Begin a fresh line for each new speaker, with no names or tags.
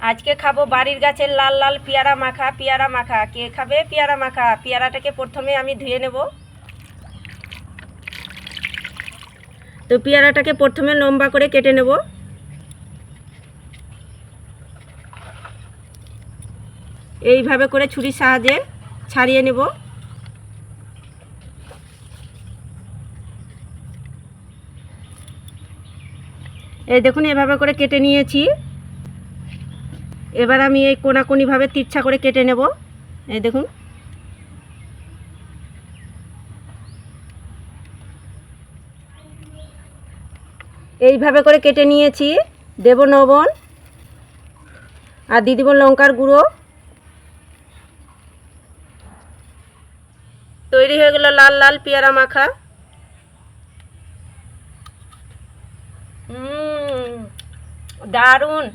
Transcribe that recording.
আজকে খাবো বাড়ির গাছের লাল লাল পেয়ারা মাখা। পেয়ারা মাখা কে খাবে? পেয়ারা মাখা। পেয়ারাটাকে প্রথমে আমি ধুয়ে নেব। তো পেয়ারাটাকে প্রথমে লম্বা করে কেটে নেব। এইভাবে করে ছুরির সাহায্যে ছাড়িয়ে নেব। এই দেখুন এভাবে করে কেটে নিয়েছি। এবার আমি এই কোনাকুনিভাবে তিরছা করে কেটে নেব। এই দেখুন এইভাবে করে কেটে নিয়েছি। দেব লবণ আর দিয়ে দেব লঙ্কার গুঁড়ো। তৈরি হয়ে গেল লাল লাল পেয়ারা মাখা। দারুণ।